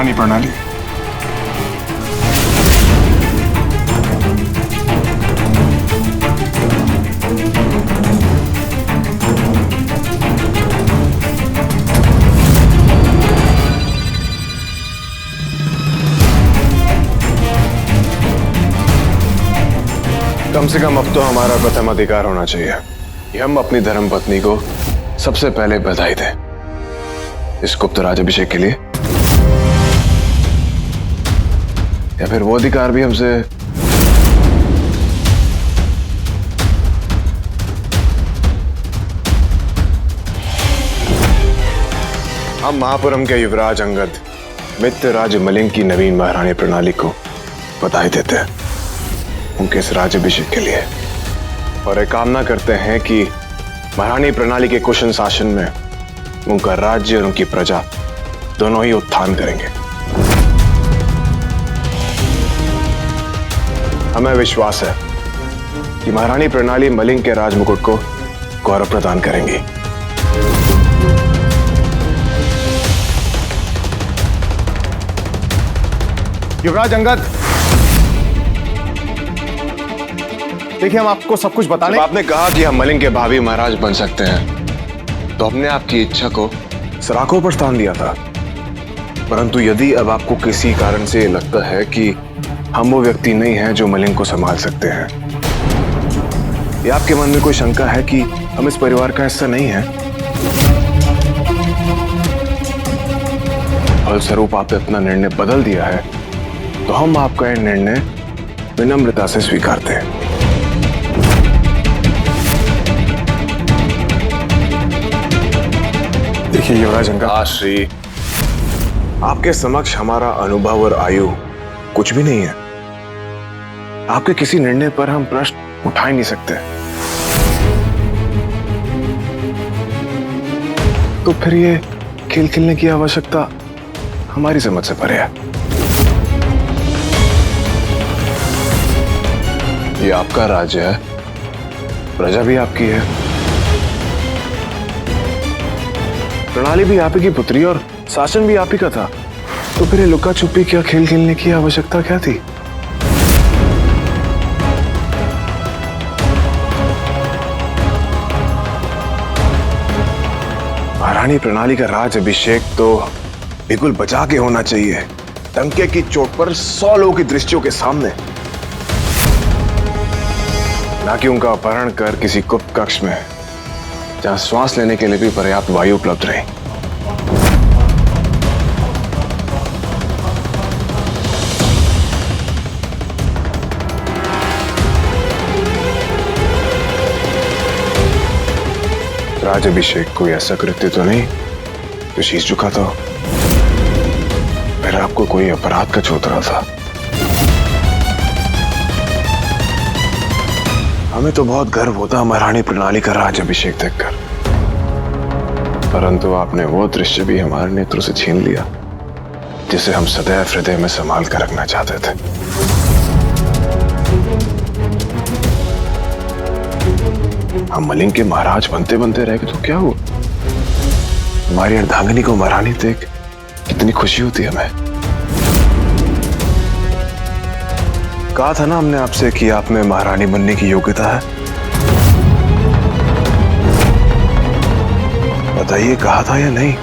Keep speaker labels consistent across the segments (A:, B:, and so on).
A: महारानी प्रणाली।
B: कम से कम अब तो हमारा प्रथम अधिकार होना चाहिए कि हम अपनी धर्मपत्नी को सबसे पहले बधाई दें इस गुप्त राज्याभिषेक के लिए, या फिर वो अधिकार भी हमसे हम महापुरम के युवराज अंगद मित्र राज मलिंग की नवीन महारानी प्रणाली को बधाई देते हैं उनके इस राज्याभिषेक के लिए, और एक कामना करते हैं कि महारानी प्रणाली के कुशन शासन में उनका राज्य और उनकी प्रजा दोनों ही उत्थान करेंगे। हमें विश्वास है कि महारानी प्रणाली मलिंग के राजमुकुट को गौरव प्रदान करेंगी।
C: युवराज अंगद, देखिए हम आपको सब कुछ बताने।
B: जब आपने कहा कि हम मलिंग के भावी महाराज बन सकते हैं तो हमने आपकी इच्छा को सराखों पर स्थान दिया था, परंतु यदि अब आपको किसी कारण से लगता है कि हम वो व्यक्ति नहीं हैं जो मलिंग को संभाल सकते हैं, या आपके मन में कोई शंका है कि हम इस परिवार का हिस्सा नहीं हैं, फलस्वरूप आपने अपना निर्णय बदल दिया है, तो हम आपका यह निर्णय विनम्रता से स्वीकारते हैं।
A: देखिए युवराज अंगद,
B: श्री, आपके समक्ष हमारा अनुभव और आयु कुछ भी नहीं है। आपके किसी निर्णय पर हम प्रश्न उठा ही नहीं सकते, तो फिर ये खेल खेलने की आवश्यकता हमारी समझ से परे है। ये आपका राज्य है, प्रजा भी आपकी है, प्रणाली भी आप ही की पुत्री और शासन भी आप ही का था, तो फिर ये लुका छुपी क्या खेल खेलने की आवश्यकता क्या थी? महारानी प्रणाली का राज्याभिषेक तो बिल्कुल बचा के होना चाहिए, डंके की चोट पर 100 लोगों की दृष्टियों के सामने, ना कि उनका अपहरण कर किसी गुप्त कक्ष में जहां श्वास लेने के लिए भी पर्याप्त वायु उपलब्ध रही। राज्याभिषेक कोई ऐसा कृत्य तो नहीं जो शीश झुकाता हो, फिर आपको कोई अपराध का चौतरा था। हमें तो बहुत गर्व होता महारानी प्रणाली का राज्याभिषेक देखकर, परंतु आपने वो दृश्य भी हमारे नेत्रों से छीन लिया जिसे हम सदैव हृदय में संभाल कर रखना चाहते थे। हम मलिंग के महाराज बनते बनते रह गए तो क्या हुआ? हमारी अर्धांगिनी को महारानी देख कितनी खुशी होती है हमें। कहा था ना हमने आपसे कि आप में महारानी बनने की योग्यता है। बताइए कहा था या नहीं?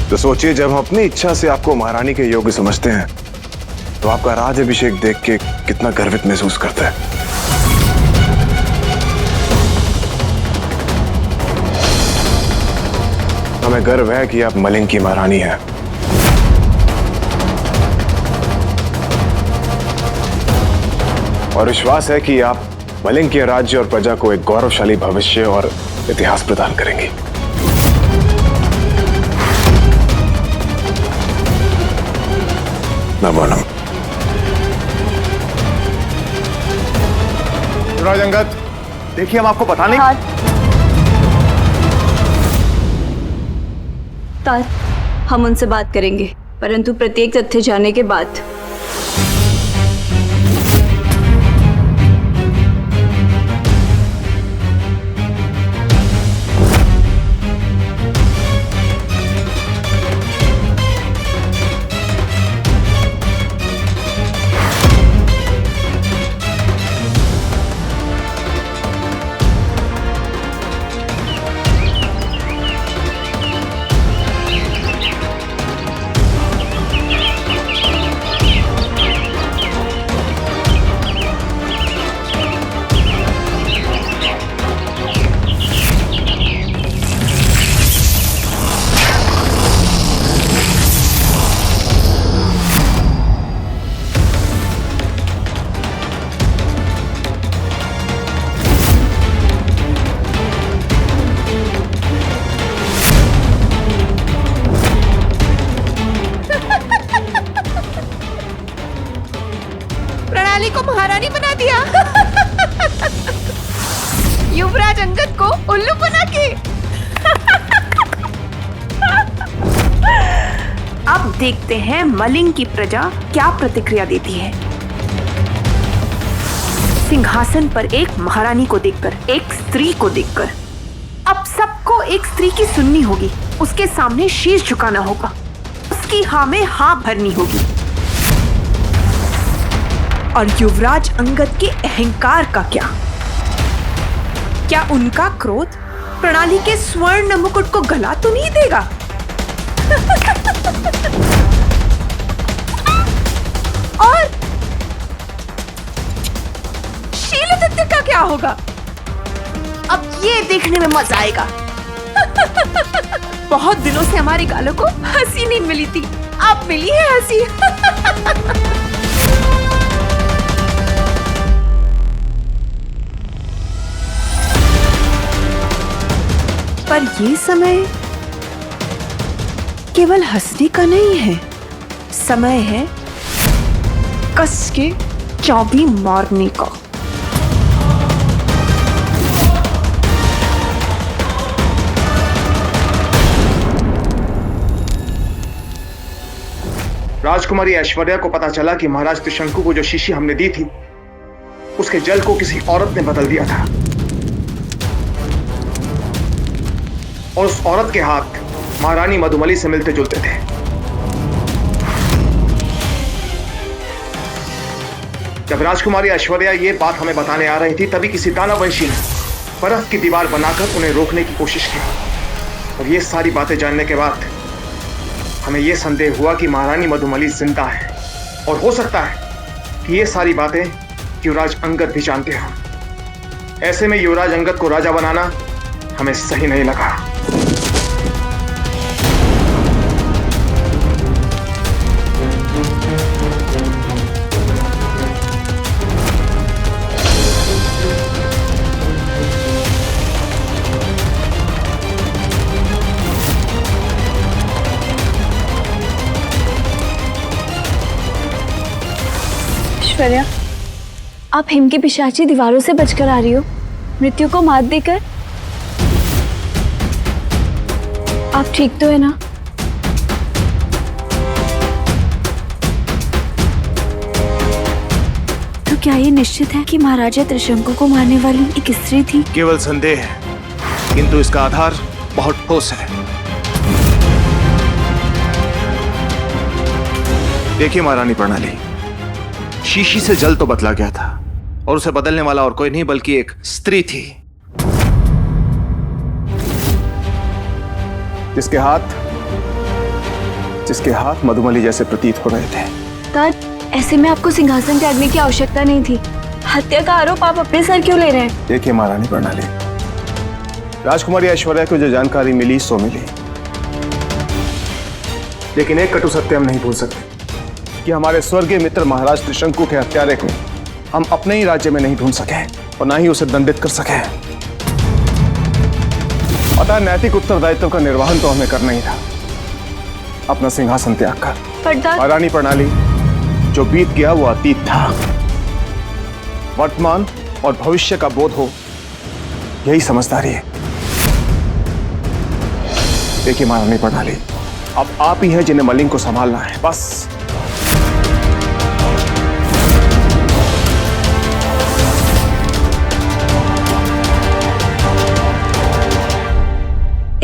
B: तो सोचिए, जब हम अपनी इच्छा से आपको महारानी के योग्य समझते हैं तो आपका राज्याभिषेक देख के कितना गर्वित महसूस करता है। हमें गर्व है कि आप मलिंग की महारानी हैं। और विश्वास है कि आप मलिंग के राज्य और प्रजा को एक गौरवशाली भविष्य और इतिहास प्रदान करेंगी। नमो नमः।
C: युवराज अंगद, देखिए हम आपको बताने।
D: हम उनसे बात करेंगे, परंतु प्रत्येक तथ्य जानने के बाद।
A: प्रणाली को महारानी बना दिया। युवराज अंगद को उल्लू बना के। अब देखते हैं मलिंग की प्रजा क्या प्रतिक्रिया देती है। सिंहासन पर एक महारानी को देखकर, एक स्त्री को देखकर अब सबको एक स्त्री की सुननी होगी, उसके सामने शीश झुकाना होगा, उसकी हाँ में हाँ भरनी होगी। और युवराज अंगद के अहंकार का क्या? क्या उनका क्रोध प्रणाली के स्वर्ण मुकुट को गला तो नहीं देगा? और शीलादित्य का क्या होगा? अब ये देखने में मजा आएगा। बहुत दिनों से हमारे गालों को हंसी नहीं मिली थी, अब मिली है हंसी। पर ये समय केवल हंसने का नहीं है, समय है कस के चाबी मारने का।
C: राजकुमारी ऐश्वर्या को पता चला कि महाराज त्रिशंकु को जो शीशी हमने दी थी, उसके जल को किसी औरत ने बदल दिया था, और उस औरत के हाथ महारानी मधुमली से मिलते जुलते थे। जब राजकुमारी ऐश्वर्या ये बात हमें बताने आ रही थी, तभी किसी दानववंशी ने बर्फ की दीवार बनाकर उन्हें रोकने की कोशिश की। और ये सारी बातें जानने के बाद हमें यह संदेह हुआ कि महारानी मधुमली जिंदा है, और हो सकता है कि ये सारी बातें युवराज अंगद भी जानते हो। ऐसे में युवराज अंगद को राजा बनाना हमें सही नहीं लगा।
D: ऐश्वर्या, आप हिम की पिशाची दीवारों से बचकर आ रही हो, मृत्यु को मात देकर। आप ठीक तो है ना? तो क्या ये निश्चित है कि महाराजा त्रिशंकु को मारने वाली एक स्त्री थी?
C: केवल संदेह है, किंतु इसका आधार बहुत ठोस है। देखिए महारानी प्रणाली, शीशी से जल तो बदला गया था, और उसे बदलने वाला और कोई नहीं बल्कि एक स्त्री थी, जिसके हाथ मधुमली जैसे प्रतीत हो रहे थे।
D: तात, ऐसे में आपको सिंहासन त्यागने की आवश्यकता नहीं थी। हत्या का आरोप आप अपने सर क्यों ले रहे हैं?
C: देखिए महारानी प्रणाली, राजकुमारी ऐश्वर्या को जो जानकारी मिली सो मिली, लेकिन एक कटु सत्य हम नहीं भूल सकते कि हमारे स्वर्गीय मित्र महाराज त्रिशंकु के हत्यारे को हम अपने ही राज्य में नहीं ढूंढ सके और ना ही उसे दंडित कर सके। अतः नैतिक उत्तरदायित्व का निर्वहन तो हमें करना ही था, अपना सिंहासन त्याग कर। महारानी प्रणाली, जो बीत गया वो अतीत था, वर्तमान और भविष्य का बोध हो, यही समझदारी है। देखिए महारानी प्रणाली, अब आप ही हैं जिन्हें मलिंग को संभालना है, बस।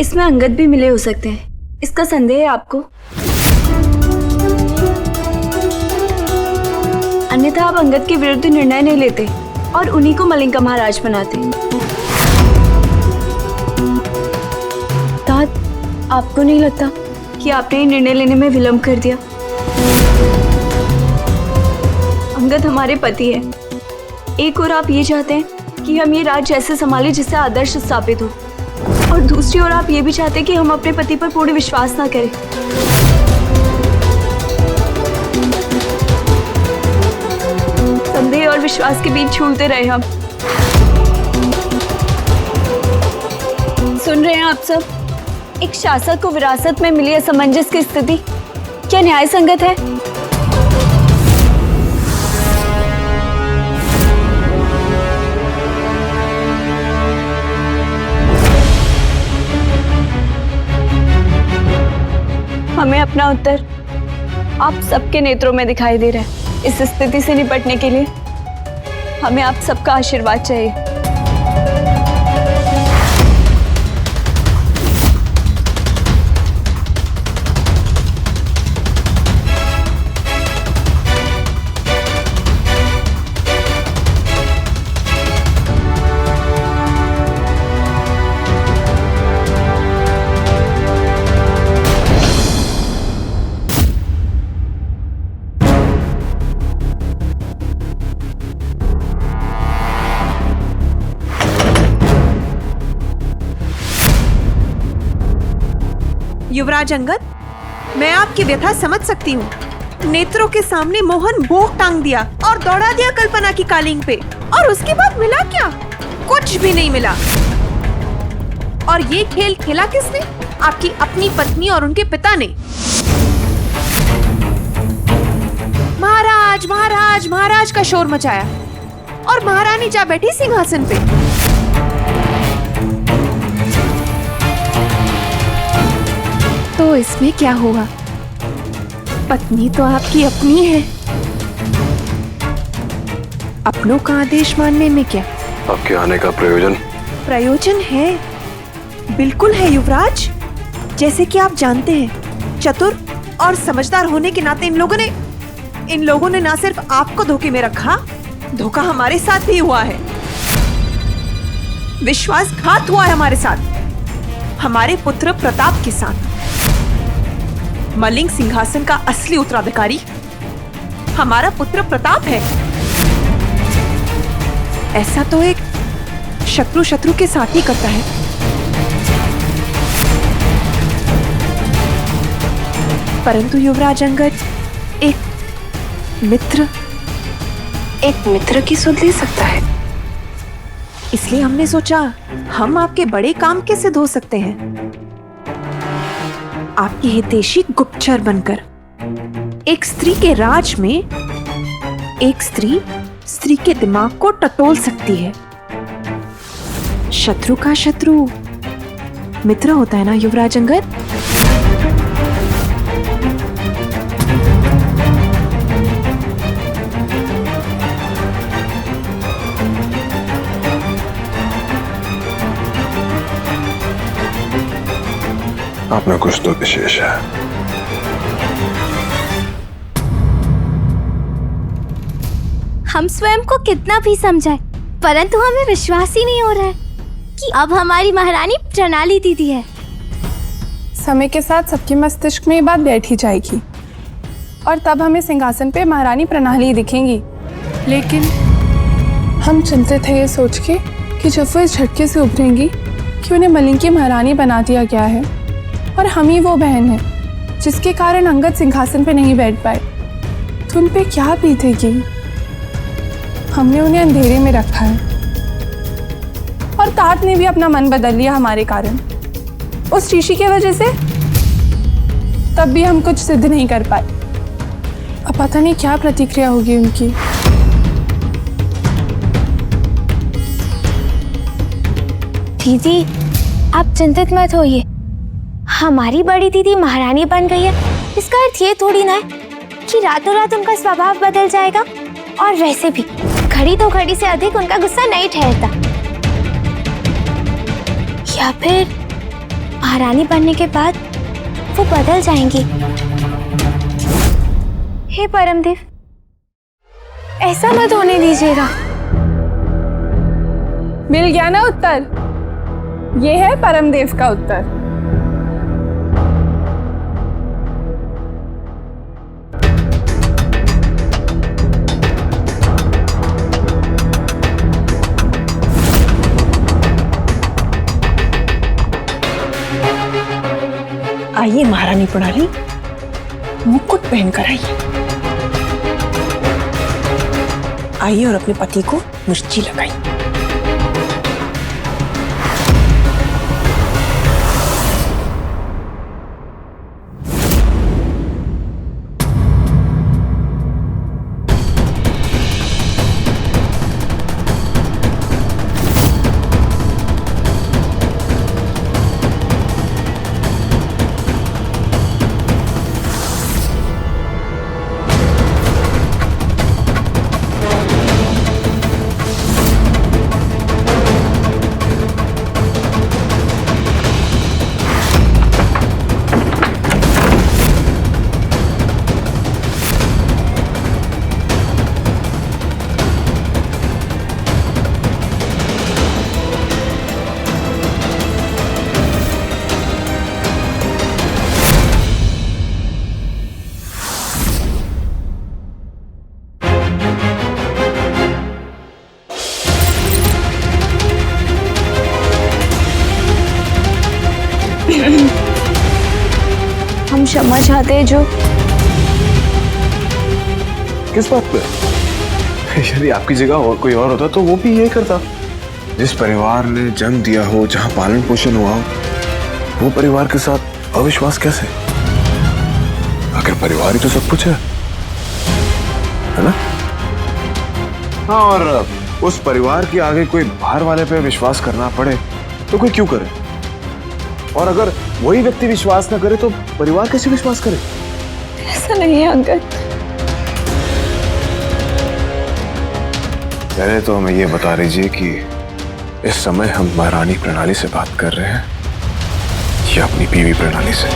D: इसमें अंगद भी मिले हो सकते हैं, इसका संदेह है आपको? अन्यथा आप अंगद के विरुद्ध निर्णय नहीं लेते और उन्हीं को मलिंग का महाराज बनाते। तात, आपको नहीं लगता कि आपने ये निर्णय लेने में विलंब कर दिया? अंगद हमारे पति है, एक और आप ये चाहते हैं कि हम ये राज्य ऐसे संभालें जिससे आदर्श स्थापित हो, और दूसरी ओर आप ये भी चाहते हैं कि हम अपने पति पर पूर्ण विश्वास ना करें। संदेह और विश्वास के बीच झूलते रहे हम। सुन रहे हैं आप सब? एक शासक को विरासत में मिली असमंजस की स्थिति क्या न्याय संगत है? हमें अपना उत्तर आप सबके नेत्रों में दिखाई दे रहा है। इस स्थिति से निपटने के लिए हमें आप सबका आशीर्वाद चाहिए।
A: युवराज अंगद, मैं आपकी व्यथा समझ सकती हूँ। नेत्रों के सामने मोहन भोग टांग दिया और दौड़ा दिया कल्पना की कालीन पे, और उसके बाद मिला क्या? कुछ भी नहीं मिला। और ये खेल खेला किसने? आपकी अपनी पत्नी और उनके पिता ने। महाराज महाराज महाराज का शोर मचाया और महारानी जा बैठी सिंहासन पे। तो इसमें क्या हुआ? पत्नी तो आपकी अपनी है। अपनों का आदेश मानने में क्या?
B: आपके आने का प्रयोजन?
A: प्रयोजन है, बिल्कुल है युवराज। जैसे कि आप जानते हैं, चतुर और समझदार होने के नाते इन लोगों ने ना सिर्फ आपको धोखे में रखा, धोखा हमारे साथ भी हुआ है। विश्वासघात हुआ है हमारे साथ, हमारे पुत्र प्रताप के साथ। मलिंग सिंहासन का असली उत्तराधिकारी हमारा पुत्र प्रताप है। ऐसा तो एक शत्रु के साथ ही करता है। परंतु युवराज अंगद एक मित्र की सुध ले सकता है। इसलिए हमने सोचा हम आपके बड़े काम कैसे धो सकते हैं। आपकी हितैषी गुप्तचर बनकर एक स्त्री के राज में एक स्त्री के दिमाग को टटोल सकती है। शत्रु का शत्रु मित्र होता है ना युवराज अंगद?
B: आप में कुछ तो विशेष है।
E: हम स्वयं को कितना भी समझाएं, परंतु हमें विश्वास ही नहीं हो रहा है कि अब हमारी महारानी प्रणाली दीदी है।
F: समय के साथ सबके मस्तिष्क में ये बात बैठ ही जाएगी और तब हमें सिंहासन पे महारानी प्रणाली दिखेंगी। लेकिन हम चिंतित हैं ये सोच के कि जब वो इस झटके से उभरेंगी कि उन्हें मलिंग की महारानी बना दिया गया है और हम ही वो बहन है जिसके कारण अंगद सिंहासन पे नहीं बैठ पाए, तो उन पे क्या बीतेगी। हमने उन्हें अंधेरे में रखा है और तात ने भी अपना मन बदल लिया हमारे कारण, उस ऋषि की वजह से। तब भी हम कुछ सिद्ध नहीं कर पाए। अब पता नहीं क्या प्रतिक्रिया होगी उनकी।
E: दीदी, आप चिंतित मत होइए। हमारी बड़ी दीदी महारानी बन गई है, इसका अर्थ ये थोड़ी ना है कि रातों रात उनका स्वभाव बदल जाएगा। और वैसे भी घड़ी तो घड़ी से अधिक उनका गुस्सा नहीं ठहरता। या फिर महारानी बनने के बाद वो बदल जाएंगी। हे परमदेव,
F: ऐसा मत होने दीजिएगा। मिल गया ना उत्तर? ये है परमदेव का उत्तर।
A: आइए महारानी प्रणाली, मुकुट पहनकर आइए। आइए और अपने पति को मिर्ची लगाइए।
D: क्षमा चाहते हैं जो
B: किस बात पे? यदि आपकी जगह और कोई और होता तो वो भी यही करता। जिस परिवार ने जन्म दिया हो, जहां पालन पोषण हुआ हो, वो परिवार के साथ अविश्वास कैसे? आखिर परिवार ही तो सब कुछ है ना? हाँ, और उस परिवार के आगे कोई बाहर वाले पे विश्वास करना पड़े तो कोई क्यों करे? और अगर वही व्यक्ति विश्वास ना करे तो परिवार कैसे विश्वास करे?
D: ऐसा नहीं है अंगद।
B: पहले तो हमें ये बता दीजिए कि इस समय हम महारानी प्रणाली से बात कर रहे हैं या अपनी बीवी प्रणाली से?